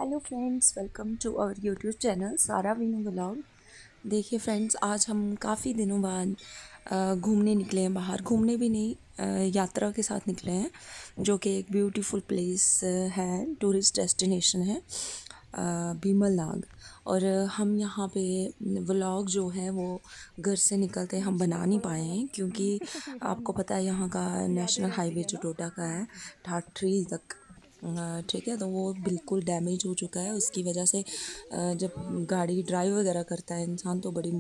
Hello friends, welcome to our YouTube channel Sara Veenu vlog. देखिए friends, आज हम काफ़ी दिनों बाद घूमने निकले हैं। बाहर घूमने भी नहीं, यात्रा के साथ निकले हैं, जो कि एक ब्यूटीफुल प्लेस है, टूरिस्ट डेस्टिनेशन है, भीमलनाग। और हम यहाँ पे व्लॉग जो है वो घर से निकलते हम बना नहीं पाए हैं, क्योंकि आपको पता है यहाँ का नेशनल हाईवे जो डोडा का है, ठाठरी तक, ठीक है, तो वो बिल्कुल डैमेज हो चुका है। उसकी वजह से जब गाड़ी ड्राइव वगैरह करता है इंसान तो बड़ी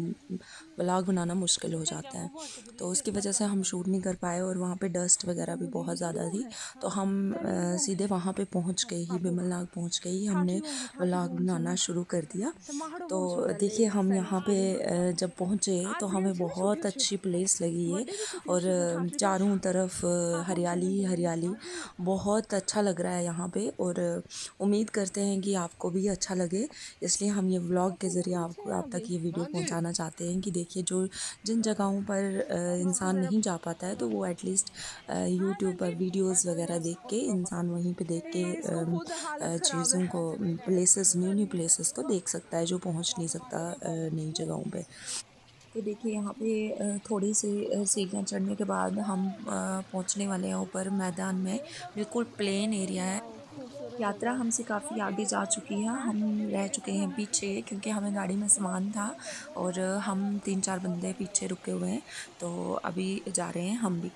व्लॉग बनाना मुश्किल हो जाता है। तो उसकी वजह से हम शूट नहीं कर पाए, और वहाँ पे डस्ट वगैरह भी बहुत ज़्यादा थी। तो हम सीधे वहाँ पे पहुँच गए ही, भीमलनाग पहुँच गए ही हमने व्लॉग बनाना शुरू कर दिया। तो देखिए, हम यहाँ पे जब पहुँचे तो हमें बहुत अच्छी प्लेस लगी है, और चारों तरफ हरियाली ही हरियाली, बहुत अच्छा लग रहा है यहाँ पे। और उम्मीद करते हैं कि आपको भी अच्छा लगे, इसलिए हम ये व्लॉग के ज़रिए आपको आप तक ये वीडियो पहुँचाना चाहते हैं कि देखिए, जो जिन जगहों पर इंसान नहीं जा पाता है तो वो एटलीस्ट यूट्यूब पर वीडियोस वगैरह देख के, इंसान वहीं पे देख के चीज़ों को, प्लेसेस, न्यू न्यू प्लेसेस को देख सकता है, जो पहुँच नहीं सकता नई जगहों पे। तो देखिए, यहाँ पे थोड़ी सी सीढ़ियाँ चढ़ने के बाद हम पहुँचने वाले हैं ऊपर मैदान में। बिल्कुल प्लेन एरिया है। यात्रा हमसे काफ़ी आगे जा चुकी है, हम रह चुके हैं पीछे, क्योंकि हमें गाड़ी में सामान था, और हम 3-4 बंदे पीछे रुके हुए हैं। तो अभी जा रहे हैं हम भी।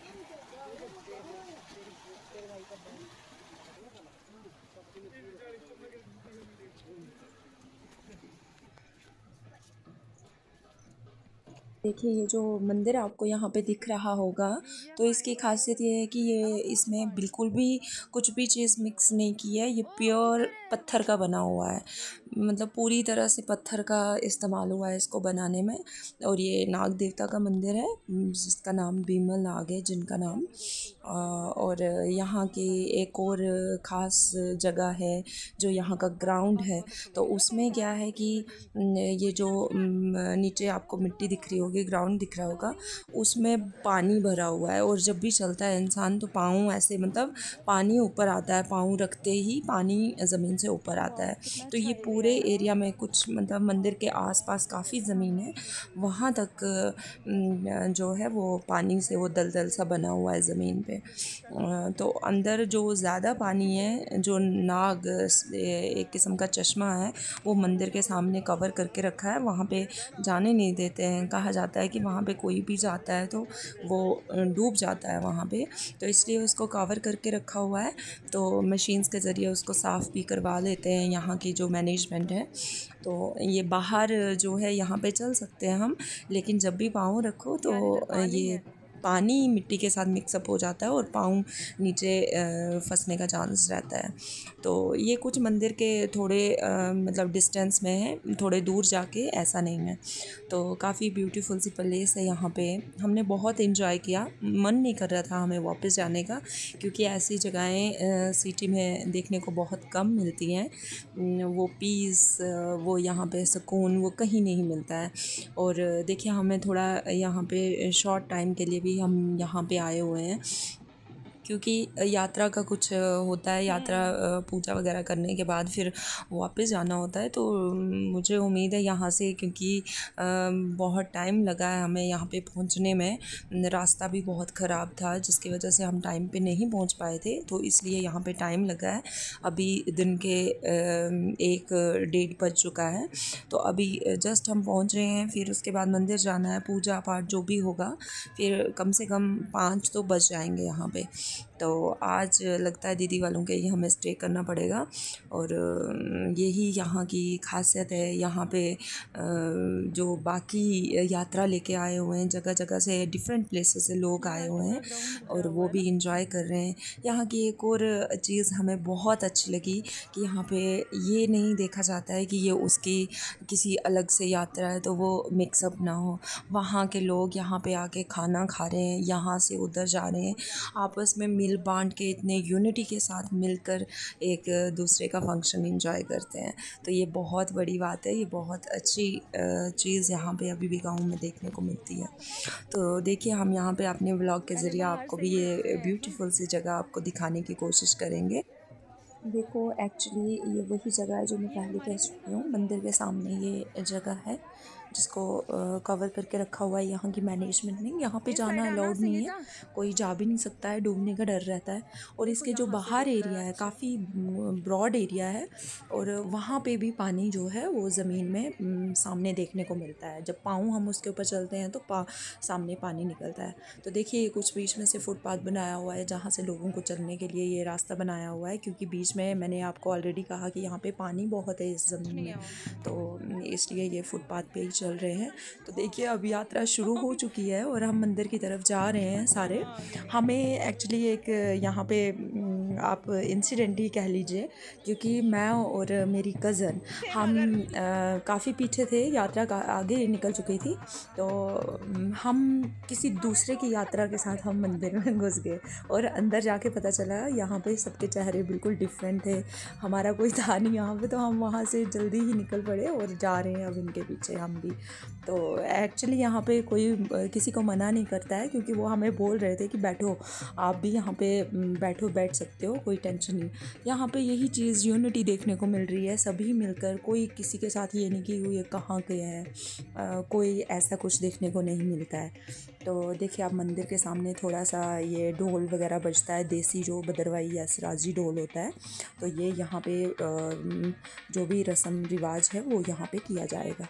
देखिए, ये जो मंदिर आपको यहाँ पे दिख रहा होगा, तो इसकी खासियत ये है कि ये, इसमें बिल्कुल भी कुछ भी चीज़ मिक्स नहीं की है। ये प्योर पत्थर का बना हुआ है, मतलब पूरी तरह से पत्थर का इस्तेमाल हुआ है इसको बनाने में। और ये नाग देवता का मंदिर है, जिसका नाम भीमल नाग है, जिनका नाम। और यहाँ की एक और ख़ास जगह है, जो यहाँ का ग्राउंड है। तो उसमें क्या है कि ये जो नीचे आपको मिट्टी दिख रही होगी, ग्राउंड दिख रहा होगा, उसमें पानी भरा हुआ है, और जब भी चलता है इंसान तो पाँव ऐसे, मतलब पानी ऊपर आता है, पाँव रखते ही पानी ज़मीन से ऊपर आता है। तो ये पूरे एरिया में कुछ, मतलब मंदिर के आसपास काफ़ी ज़मीन है, वहाँ तक जो है वो पानी से वो दलदल सा बना हुआ है ज़मीन पे। तो अंदर जो ज़्यादा पानी है, जो नाग एक किस्म का चश्मा है, वो मंदिर के सामने कवर करके रखा है, वहाँ पे जाने नहीं देते हैं। कहा जाता है कि वहाँ पे कोई भी जाता है तो वो डूब जाता है वहाँ पे, तो इसलिए उसको कवर करके रखा हुआ है। तो मशीन्स के ज़रिए उसको साफ़ भी करवा लेते हैं यहाँ की जो मैनेजमेंट है। तो ये बाहर जो है यहाँ पे चल सकते हैं हम, लेकिन जब भी पाँव रखो तो ये पानी मिट्टी के साथ मिक्सअप हो जाता है, और पाँव नीचे फंसने का चांस रहता है। तो ये कुछ मंदिर के थोड़े मतलब डिस्टेंस में है, थोड़े दूर जाके ऐसा नहीं है। तो काफ़ी ब्यूटीफुल सी प्लेस है यहाँ पे। हमने बहुत एंजॉय किया, मन नहीं कर रहा था हमें वापस जाने का, क्योंकि ऐसी जगहें सिटी में देखने को बहुत कम मिलती हैं। वो पीस, वो यहाँ पे सुकून, वो कहीं नहीं मिलता है। और देखिए, हमें थोड़ा यहाँ पे शॉर्ट टाइम के लिए भी हम यहाँ पे आए हुए हैं, क्योंकि यात्रा का कुछ होता है, यात्रा पूजा वगैरह करने के बाद फिर वापस जाना होता है। तो मुझे उम्मीद है यहाँ से, क्योंकि बहुत टाइम लगा है हमें यहाँ पे पहुँचने में, रास्ता भी बहुत ख़राब था, जिसकी वजह से हम टाइम पे नहीं पहुँच पाए थे, तो इसलिए यहाँ पे टाइम लगा है। अभी दिन के 1 डेढ़ बज चुका है, तो अभी जस्ट हम पहुँच रहे हैं। फिर उसके बाद मंदिर जाना है, पूजा पाठ जो भी होगा, फिर कम से कम 5 तो बज जाएंगे यहाँ पे। तो आज लगता है दीदी वालों के ही हमें स्टे करना पड़ेगा, और यही यहाँ की खासियत है। यहाँ पे जो बाकी यात्रा लेके आए हुए हैं, जगह जगह से, डिफरेंट प्लेसेस से लोग आए हुए हैं, और वो भी इंजॉय कर रहे हैं। यहाँ की एक और चीज़ हमें बहुत अच्छी लगी कि यहाँ पे ये नहीं देखा जाता है कि ये उसकी किसी अलग से यात्रा है तो वो मिक्सअप ना हो। वहाँ के लोग यहाँ पे आके खाना खा रहे हैं, यहाँ से उधर जा रहे हैं, आपस में मिल बांट के इतने यूनिटी के साथ मिलकर एक दूसरे का फंक्शन एंजॉय करते हैं। तो ये बहुत बड़ी बात है, ये बहुत अच्छी चीज़ यहाँ पे अभी भी गाँव में देखने को मिलती है। तो देखिए, हम यहाँ पे अपने व्लॉग के ज़रिए आपको भी ये ब्यूटीफुल सी जगह आपको दिखाने की कोशिश करेंगे। देखो एक्चुअली ये वही जगह है जो मैं पहले कह चुकी हूँ, मंदिर के सामने ये जगह है जिसको कवर करके रखा हुआ है यहाँ की मैनेजमेंट ने। यहाँ पे जाना अलाउड नहीं है, कोई जा भी नहीं सकता है, डूबने का डर रहता है। और इसके जो बाहर एरिया है काफ़ी ब्रॉड एरिया है, और वहाँ पे भी पानी जो है वो ज़मीन में सामने देखने को मिलता है। जब पाँव हम उसके ऊपर चलते हैं तो सामने पानी निकलता है। तो देखिए ये कुछ बीच में से फुटपाथ बनाया हुआ है जहाँ से लोगों को चलने के लिए ये रास्ता बनाया हुआ है, क्योंकि बीच में मैंने आपको ऑलरेडी कहा कि यहाँ पे पानी बहुत है इस ज़मीन में, तो इसलिए ये फुटपाथ पे ही चल रहे हैं। तो देखिए अब यात्रा शुरू हो चुकी है और हम मंदिर की तरफ जा रहे हैं सारे। हमें एक्चुअली एक यहाँ पे आप इंसिडेंट ही कह लीजिए, क्योंकि मैं और मेरी कज़न हम काफ़ी पीछे थे, यात्रा का आगे निकल चुकी थी, तो हम किसी दूसरे की यात्रा के साथ हम मंदिर में घुस गए और अंदर जाके पता चला यहाँ पे सबके चेहरे बिल्कुल डिफरेंट थे। हमारा कोई था नहीं यहाँ पे, तो हम वहाँ से जल्दी ही निकल पड़े और जा रहे हैं अब इनके पीछे हम भी। तो एक्चुअली यहाँ पे कोई किसी को मना नहीं करता है, क्योंकि वो हमें बोल रहे थे कि बैठो, आप भी यहाँ पे बैठो, बैठ सकते हो, कोई टेंशन नहीं। यहाँ पे यही चीज़ यूनिटी देखने को मिल रही है, सभी मिलकर, कोई किसी के साथ ये नहीं कि ये कहाँ के हैं, कोई ऐसा कुछ देखने को नहीं मिलता है। तो देखिए आप मंदिर के सामने थोड़ा सा ये ढोल वगैरह बजता है, देसी जो भद्रवाही या सराजी ढोल होता है, तो ये यहाँ पे जो भी रस्म रिवाज है वो यहाँ पे किया जाएगा।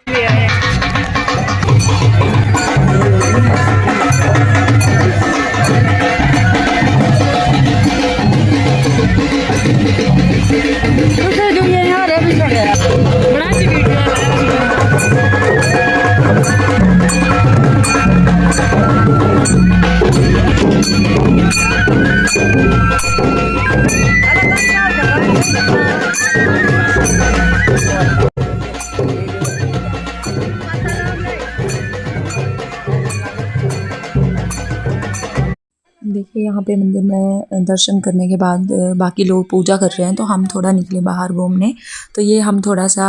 देखिए यहाँ पे मंदिर में दर्शन करने के बाद बाकी लोग पूजा कर रहे हैं, तो हम थोड़ा निकले बाहर घूमने। तो ये हम थोड़ा सा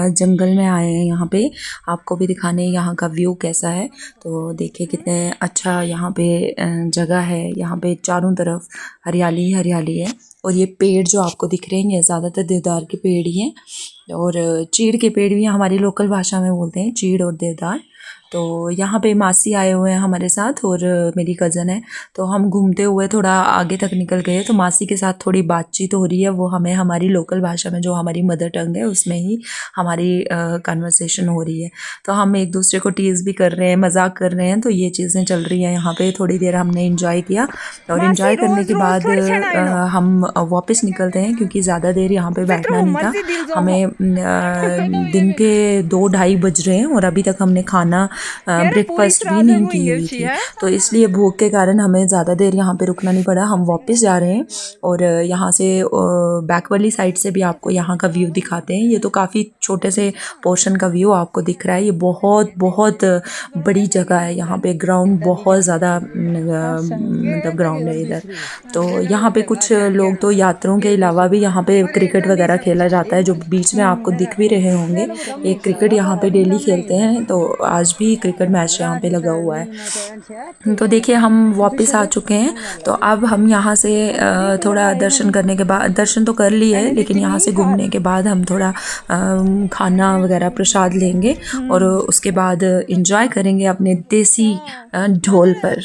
जंगल में आए हैं यहाँ पे आपको भी दिखाने यहाँ का व्यू कैसा है। तो देखिए कितने अच्छा यहाँ पे जगह है, यहाँ पे चारों तरफ हरियाली ही हरियाली है। और ये पेड़ जो आपको दिख रहे हैं ये ज़्यादातर देवदार के पेड़ ही हैं, और चीड़ के पेड़ भी हमारी लोकल भाषा में बोलते हैं, चीड़ और देवदार। तो यहाँ पे मासी आए हुए हैं हमारे साथ और मेरी कज़न है, तो हम घूमते हुए थोड़ा आगे तक निकल गए। तो मासी के साथ थोड़ी बातचीत हो रही है, वो हमें हमारी लोकल भाषा में जो हमारी मदर टंग है उसमें ही हमारी कन्वर्सेशन हो रही है। तो हम एक दूसरे को टीज़ भी कर रहे हैं, मजाक कर रहे हैं, तो ये चीज़ें चल रही हैं यहाँ पे। थोड़ी देर हमने इंजॉय किया और इंजॉय करने के बाद हम वापस निकलते हैं, क्योंकि ज़्यादा देर यहाँ पे बैठना नहीं था। हमें दिन के 2-2:30 बज रहे हैं और अभी तक हमने खाना ब्रेकफास्ट भी नहीं की हुई थी, तो इसलिए भूख के कारण हमें ज़्यादा देर यहाँ पे रुकना नहीं पड़ा। हम वापस जा रहे हैं और यहाँ से बैक वाली साइड से भी आपको यहाँ का व्यू दिखाते हैं। ये तो काफ़ी छोटे से पोर्शन का व्यू आपको दिख रहा है। ये बहुत बहुत बड़ी जगह है, यहाँ पे ग्राउंड बहुत ज़्यादा मतलब ग्राउंड है इधर। तो यहाँ पे कुछ लोग तो यात्रियों के अलावा भी यहाँ पे क्रिकेट वगैरह खेला जाता है, जो बीच में आपको दिख भी रहे होंगे। एक क्रिकेट यहाँ पे डेली खेलते हैं, तो आज भी क्रिकेट मैच यहाँ पे लगा हुआ है। तो देखिए हम वापस आ चुके हैं, तो अब हम यहाँ से थोड़ा दर्शन करने के बाद, दर्शन तो कर लिए है, लेकिन यहाँ से घूमने के बाद हम थोड़ा खाना वगैरह प्रसाद लेंगे और उसके बाद एंजॉय करेंगे अपने देसी ढोल पर।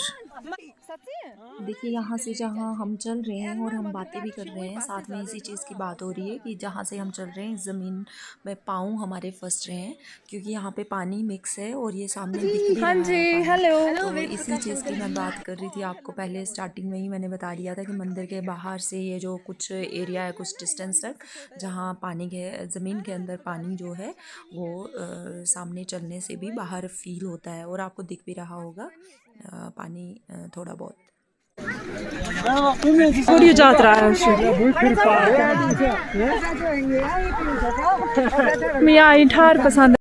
देखिए यहाँ से जहाँ हम चल रहे हैं और हम बातें भी कर रहे हैं, साथ में इसी चीज़ की बात हो रही है कि जहाँ से हम चल रहे हैं ज़मीन में पाँव हमारे फंस रहे हैं, क्योंकि यहाँ पे पानी मिक्स है और ये सामने दिख भी रहा है। हेलो, तो इसी चीज़ की मैं बात कर रही थी आपको पहले स्टार्टिंग में ही मैंने बता दिया था कि मंदिर के बाहर से ये जो कुछ एरिया है, कुछ डिस्टेंस तक, जहाँ पानी के ज़मीन के अंदर पानी जो है वो सामने चलने से भी बाहर फील होता है, और आपको दिख भी रहा होगा पानी थोड़ा बहुत। थोड़ी यात्रा है मैं आई ठार पसंद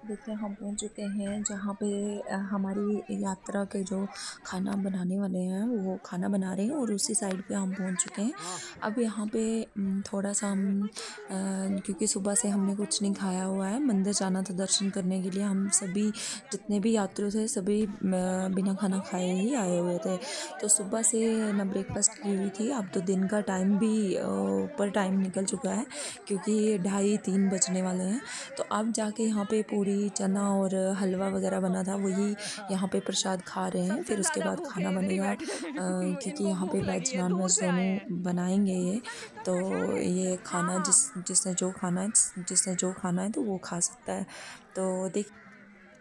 देखिए हम पहुंच चुके हैं जहाँ पे हमारी यात्रा के जो खाना बनाने वाले हैं वो खाना बना रहे हैं और उसी साइड पे हम पहुंच चुके हैं। अब यहाँ पे थोड़ा सा हम क्योंकि सुबह से हमने कुछ नहीं खाया हुआ है, मंदिर जाना था दर्शन करने के लिए। हम सभी जितने भी यात्री थे सभी बिना खाना खाए ही आए हुए थे, तो सुबह से ना ब्रेकफास्ट की हुई थी। अब तो दिन का टाइम भी ऊपर टाइम निकल चुका है क्योंकि 2:30-3 बजने वाले हैं। तो अब जाके यहाँ पे पूरी चना और हलवा वगैरह बना था, वही यहाँ पे प्रसाद खा रहे हैं। फिर उसके बाद खाना बनेगा क्योंकि यहाँ पे वेज नॉन वेज दोनों बनाएंगे ये। तो ये खाना जिसने जो खाना है तो वो खा सकता है। तो देख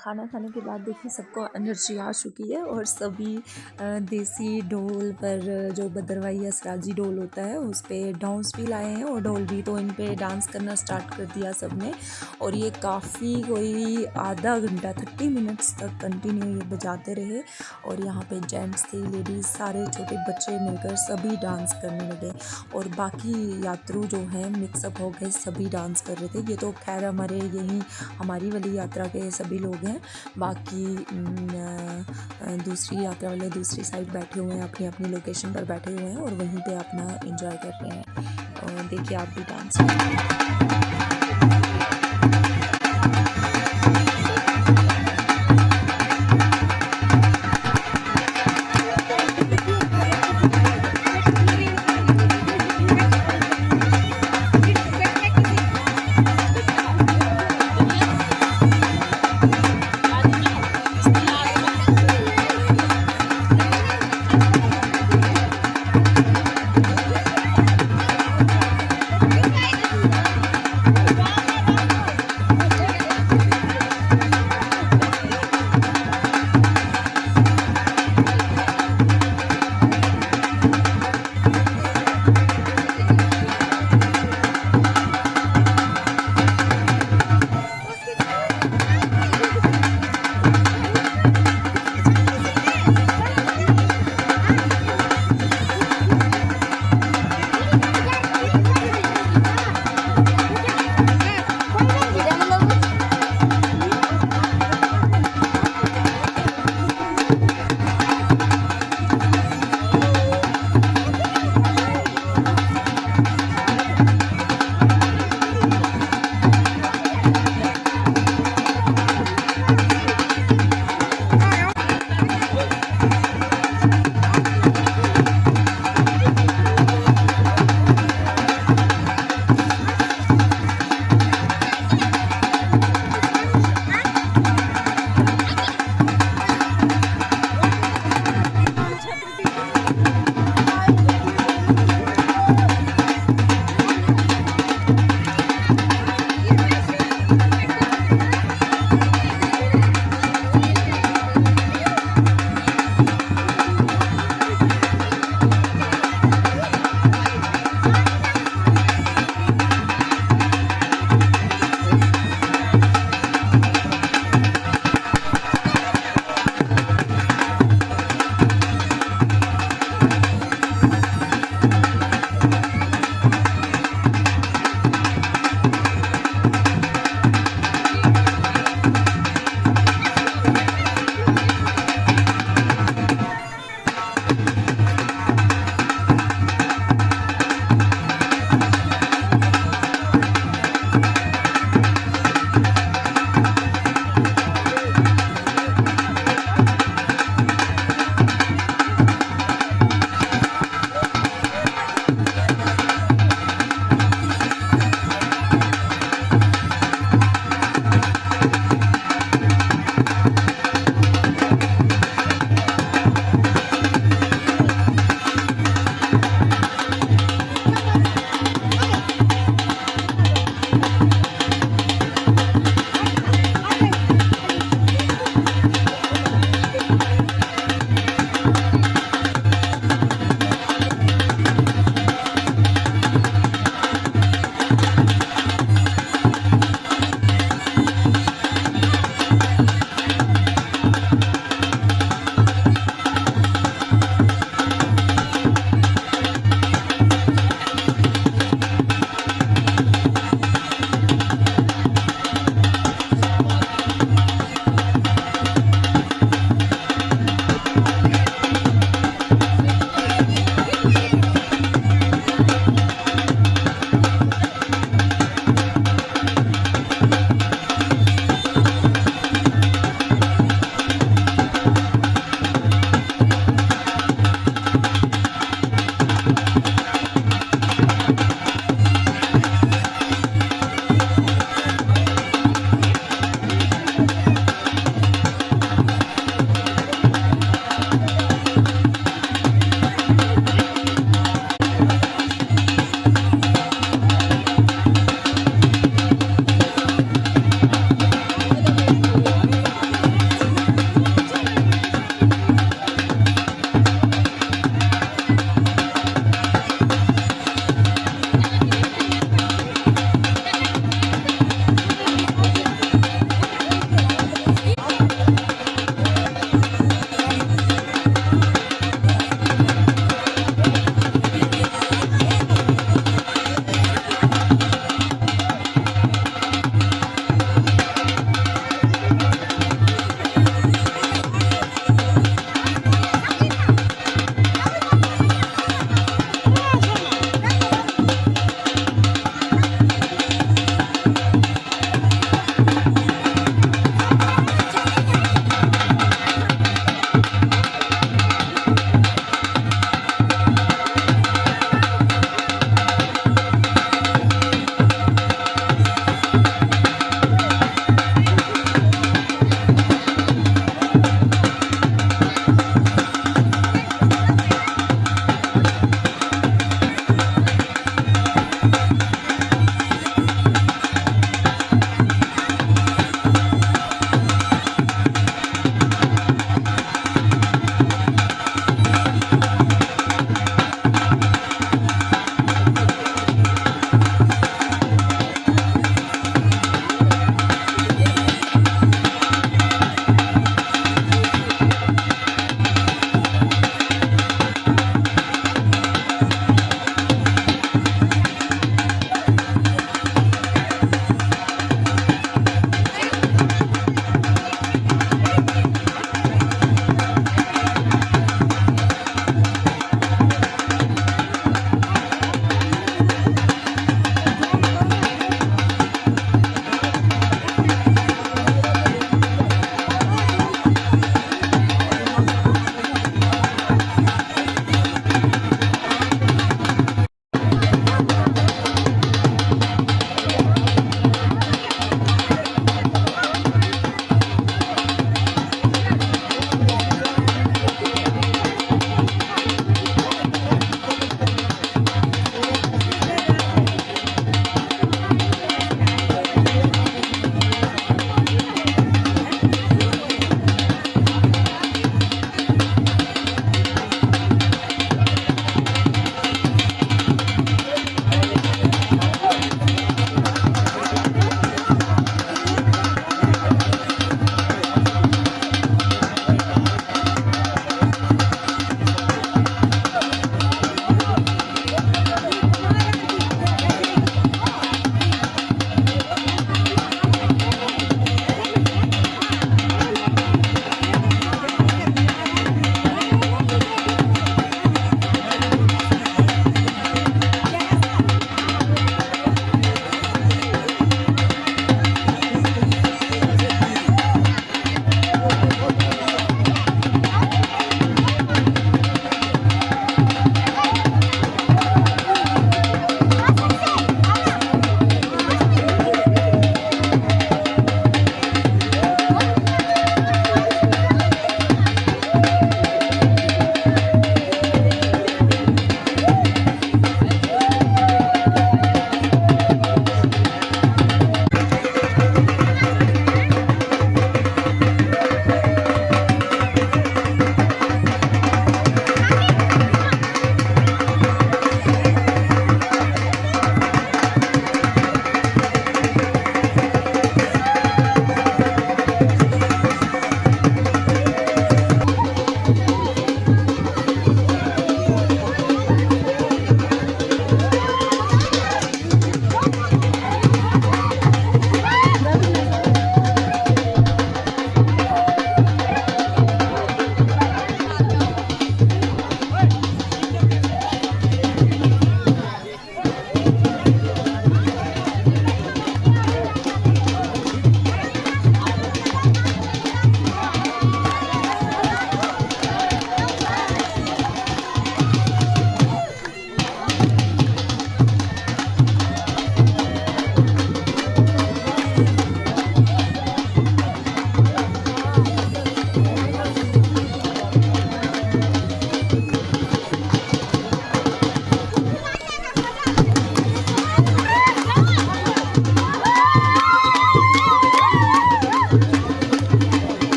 खाना खाने के बाद देखिए सबको एनर्जी आ चुकी है और सभी देसी ढोल पर जो भद्रवाही असराजी ढोल होता है उस पर डांस भी लाए हैं और ढोल भी, तो इन पे डांस करना स्टार्ट कर दिया सबने। और ये काफ़ी कोई आधा घंटा 30 मिनट्स तक कंटिन्यू ये बजाते रहे। और यहाँ पे जेंट्स थे, लेडीज़, सारे छोटे बच्चे मिलकर सभी डांस करने लगे और बाकी यात्रु जो हैं मिक्सअप हो गए, सभी डांस कर रहे थे। ये तो खैर हमारी वाली यात्रा के सभी लोग हैं। बाकी दूसरी यात्रा वाले दूसरी साइड बैठे हुए हैं, अपनी अपनी लोकेशन पर बैठे हुए हैं और वहीं पे अपना एंजॉय कर रहे हैं। और देखिए आप भी डांस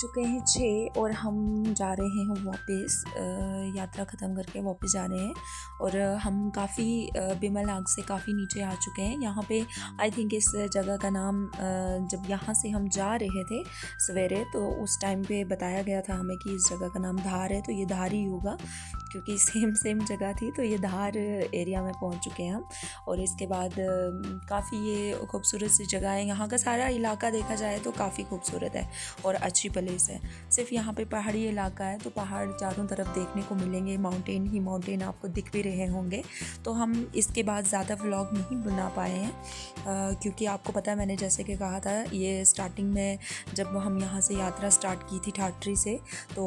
चुके हैं 6 और हम जा रहे हैं वापस, यात्रा ख़त्म करके वापस जा रहे हैं। और हम काफ़ी बिमलनाग से काफ़ी नीचे आ चुके हैं। यहाँ पे आई थिंक इस जगह का नाम, जब यहाँ से हम जा रहे थे सवेरे तो उस टाइम पे बताया गया था हमें कि इस जगह का नाम धार है, तो ये धार ही होगा क्योंकि सेम जगह थी। तो ये धार एरिया में पहुँच चुके हैं हम। और इसके बाद काफ़ी ये खूबसूरत सी जगह है। यहाँ का सारा इलाका देखा जाए तो काफ़ी खूबसूरत है और अच्छी प्लेस है। सिर्फ यहाँ पे पहाड़ी इलाका है तो पहाड़ चारों तरफ देखने को मिलेंगे, माउंटेन ही माउंटेन आपको दिख भी रहे होंगे। तो हम इसके बाद ज़्यादा व्लॉग नहीं बना पाए हैं क्योंकि आपको पता है मैंने जैसे कि कहा था ये स्टार्टिंग में जब हम यहाँ से यात्रा स्टार्ट की थी ठाठरी से, तो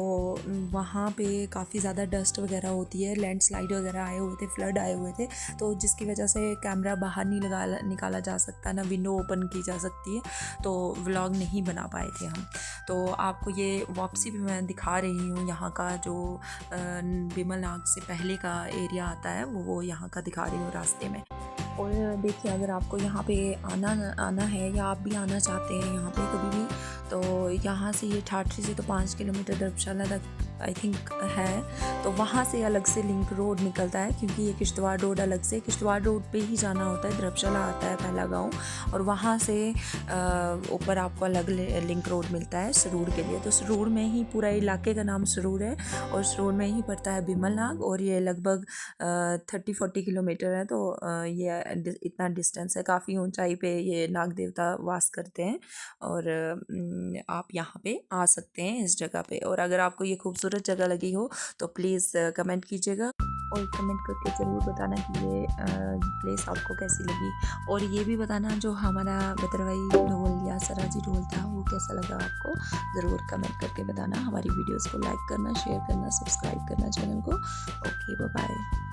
वहाँ पे काफ़ी ज़्यादा डस्ट वगैरह होती है, लैंडस्लाइड वगैरह आए हुए थे, फ्लड आए हुए थे, तो जिसकी वजह से कैमरा बाहर नहीं निकाला जा सकता, ना विंडो ओपन की जा सकती है, तो व्लॉग नहीं बना पाए थे हम। तो आपको ये वापसी भी मैं दिखा रही हूँ। यहाँ का जो बिमलनाग से पहले का एरिया आता है वो यहाँ का दिखा रही हूँ रास्ते में। और देखिए अगर आपको यहाँ पे आना है या आप भी आना चाहते हैं यहाँ पे कभी भी, तो यहाँ से ये ठाठरी से तो 5 किलोमीटर धर्मशाला तक आई थिंक है, तो वहाँ से अलग से लिंक रोड निकलता है क्योंकि ये किश्तवाड़ रोड अलग से, किश्तवाड़ रोड पे ही जाना होता है। धर्मशाला आता है पहला गांव और वहाँ से ऊपर आपको अलग लिंक रोड मिलता है सरूर के लिए। तो सरूर में ही पूरा इलाके का नाम सरूर है और सरूर में ही पड़ता है बिमलनाग और ये लगभग 30-40 किलोमीटर है। तो ये इतना डिस्टेंस है, काफ़ी ऊंचाई पे ये नाग देवता वास करते हैं और आप यहाँ पे आ सकते हैं इस जगह पे। और अगर आपको ये खूबसूरत जगह लगी हो तो प्लीज़ कमेंट कीजिएगा और कमेंट करके ज़रूर बताना कि ये प्लेस आपको कैसी लगी। और ये भी बताना जो हमारा बदरवाई ढोल या सराजी ढोल था वो कैसा लगा आपको, ज़रूर कमेंट करके बताना। हमारी वीडियोस को लाइक करना, शेयर करना, सब्सक्राइब करना चैनल को। Okay, bye bye.